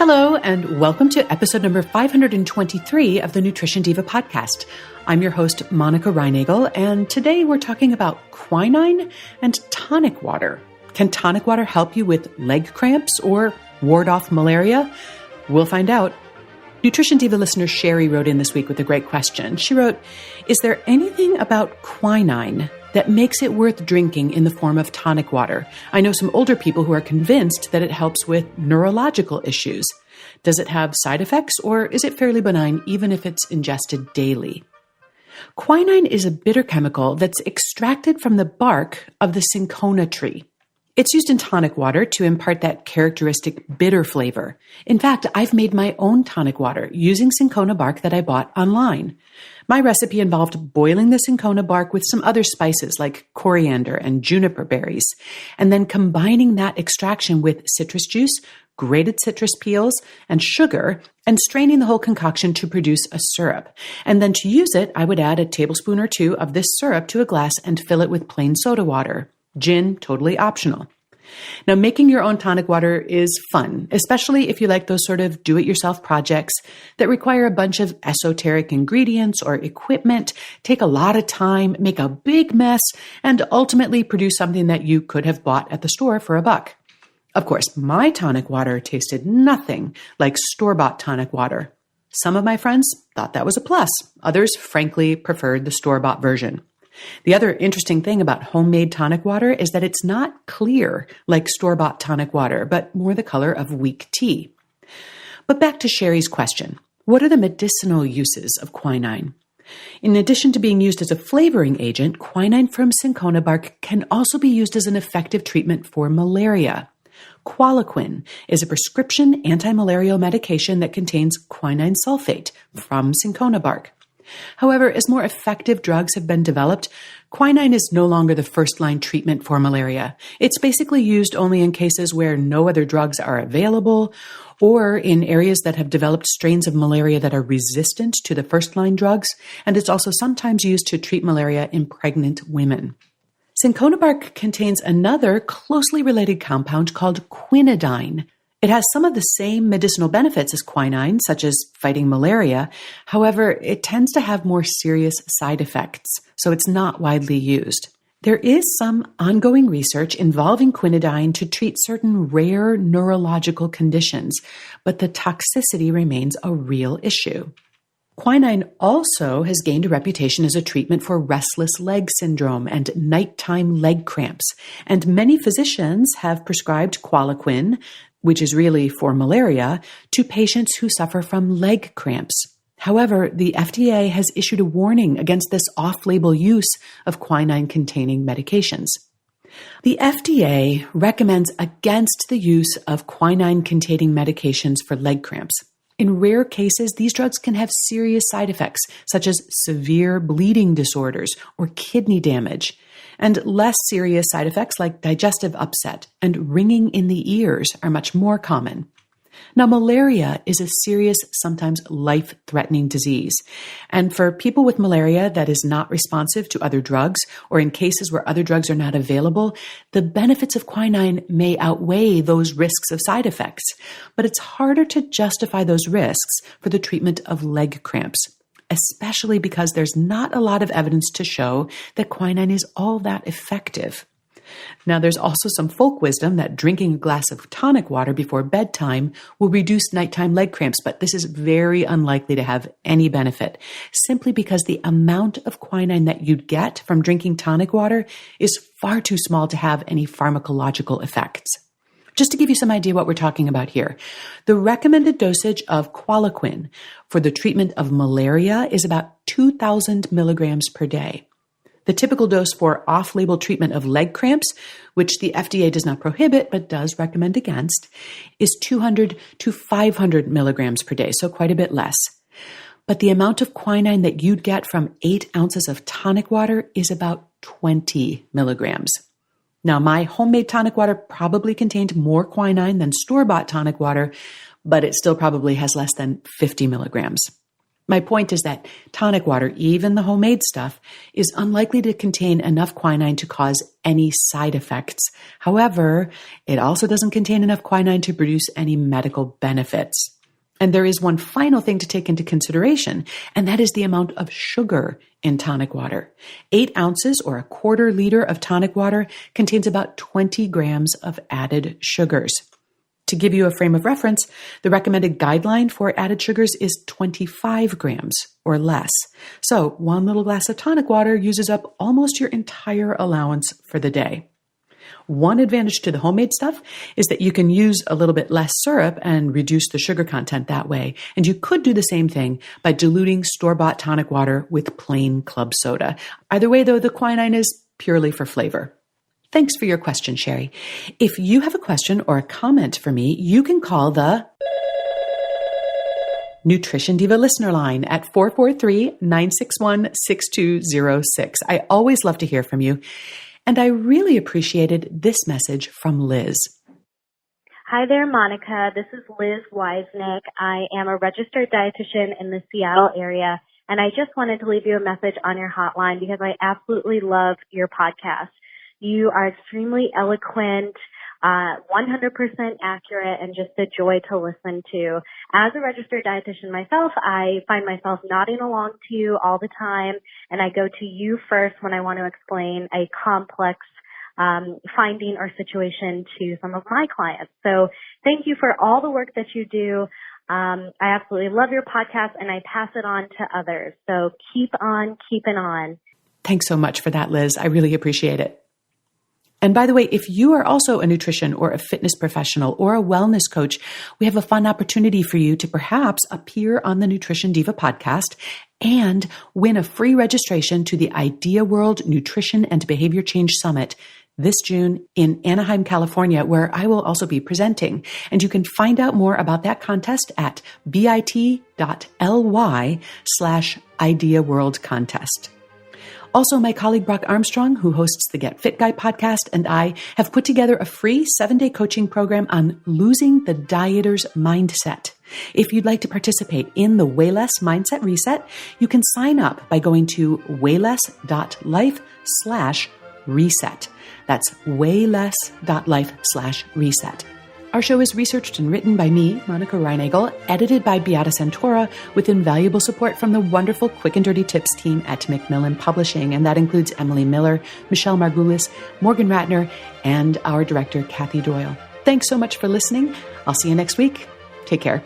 Hello, and welcome to episode number 523 of the Nutrition Diva podcast. I'm your host, Monica Reinagel, and today we're talking about quinine and tonic water. Can tonic water help you with leg cramps or ward off malaria? We'll find out. Nutrition Diva listener Sherry wrote in this week with a great question. She wrote, "Is there anything about quinine that makes it worth drinking in the form of tonic water? I know some older people who are convinced that it helps with neurological issues. Does it have side effects, or is it fairly benign even if it's ingested daily?" Quinine is a bitter chemical that's extracted from the bark of the cinchona tree. It's used in tonic water to impart that characteristic bitter flavor. In fact, I've made my own tonic water using cinchona bark that I bought online. My recipe involved boiling the cinchona bark with some other spices like coriander and juniper berries, and then combining that extraction with citrus juice, grated citrus peels, and sugar, and straining the whole concoction to produce a syrup. And then to use it, I would add a tablespoon or two of this syrup to a glass and fill it with plain soda water. Gin, totally optional. Now, making your own tonic water is fun, especially if you like those sort of do-it-yourself projects that require a bunch of esoteric ingredients or equipment, take a lot of time, make a big mess, and ultimately produce something that you could have bought at the store for $1. Of course, my tonic water tasted nothing like store-bought tonic water. Some of my friends thought that was a plus. Others, frankly, preferred the store-bought version. The other interesting thing about homemade tonic water is that it's not clear like store-bought tonic water, but more the color of weak tea. But back to Sherry's question. What are the medicinal uses of quinine? In addition to being used as a flavoring agent, quinine from cinchona bark can also be used as an effective treatment for malaria. Quinine is a prescription anti-malarial medication that contains quinine sulfate from cinchona bark. However, as more effective drugs have been developed, quinine is no longer the first-line treatment for malaria. It's basically used only in cases where no other drugs are available or in areas that have developed strains of malaria that are resistant to the first-line drugs, and it's also sometimes used to treat malaria in pregnant women. Cinchona bark contains another closely related compound called quinidine. It has some of the same medicinal benefits as quinine, such as fighting malaria. However, it tends to have more serious side effects, so it's not widely used. There is some ongoing research involving quinidine to treat certain rare neurological conditions, but the toxicity remains a real issue. Quinine also has gained a reputation as a treatment for restless leg syndrome and nighttime leg cramps, and many physicians have prescribed Quinine, which is really for malaria, to patients who suffer from leg cramps. However, the FDA has issued a warning against this off-label use of quinine-containing medications. The FDA recommends against the use of quinine-containing medications for leg cramps. In rare cases, these drugs can have serious side effects, such as severe bleeding disorders or kidney damage, and less serious side effects like digestive upset and ringing in the ears are much more common. Now, malaria is a serious, sometimes life-threatening disease. And for people with malaria that is not responsive to other drugs, or in cases where other drugs are not available, the benefits of quinine may outweigh those risks of side effects. But it's harder to justify those risks for the treatment of leg cramps, especially because there's not a lot of evidence to show that quinine is all that effective. Now, there's also some folk wisdom that drinking a glass of tonic water before bedtime will reduce nighttime leg cramps, but this is very unlikely to have any benefit, simply because the amount of quinine that you'd get from drinking tonic water is far too small to have any pharmacological effects. Just to give you some idea what we're talking about here, the recommended dosage of Quinine for the treatment of malaria is about 2,000 milligrams per day. The typical dose for off-label treatment of leg cramps, which the FDA does not prohibit but does recommend against, is 200 to 500 milligrams per day, so quite a bit less. But the amount of quinine that you'd get from 8 ounces of tonic water is about 20 milligrams. Now, my homemade tonic water probably contained more quinine than store-bought tonic water, but it still probably has less than 50 milligrams. My point is that tonic water, even the homemade stuff, is unlikely to contain enough quinine to cause any side effects. However, it also doesn't contain enough quinine to produce any medical benefits. And there is one final thing to take into consideration, and that is the amount of sugar in tonic water. 8 ounces or a quarter liter of tonic water contains about 20 grams of added sugars. To give you a frame of reference, the recommended guideline for added sugars is 25 grams or less. So 1 little glass of tonic water uses up almost your entire allowance for the day. One advantage to the homemade stuff is that you can use a little bit less syrup and reduce the sugar content that way. And you could do the same thing by diluting store-bought tonic water with plain club soda. Either way, though, the quinine is purely for flavor. Thanks for your question, Sherry. If you have a question or a comment for me, you can call the Nutrition Diva listener line at 443-961-6206. I always love to hear from you. And I really appreciated this message from Liz. Hi there, Monica. This is Liz Weisnick. I am a registered dietitian in the Seattle area, and I just wanted to leave you a message on your hotline because I absolutely love your podcast. You are extremely eloquent, 100% accurate, and just a joy to listen to. As a registered dietitian myself, I find myself nodding along to you all the time, and I go to you first when I want to explain a complex finding or situation to some of my clients. So thank you for all the work that you do. I absolutely love your podcast, and I pass it on to others. So keep on keeping on. Thanks so much for that, Liz. I really appreciate it. And by the way, if you are also a nutrition or a fitness professional or a wellness coach, we have a fun opportunity for you to perhaps appear on the Nutrition Diva podcast and win a free registration to the Idea World Nutrition and Behavior Change Summit this June in Anaheim, California, where I will also be presenting. And you can find out more about that contest at bit.ly/Idea World Contest. Also, my colleague Brock Armstrong, who hosts the Get Fit Guy podcast, and I have put together a free 7-day coaching program on losing the dieter's mindset. If you'd like to participate in the Way Less Mindset Reset, you can sign up by going to wayless.life/reset. That's wayless.life/reset. Our show is researched and written by me, Monica Reinagel, edited by Beata Santora, with invaluable support from the wonderful Quick and Dirty Tips team at Macmillan Publishing, and that includes Emily Miller, Michelle Margulis, Morgan Ratner, and our director, Kathy Doyle. Thanks so much for listening. I'll see you next week. Take care.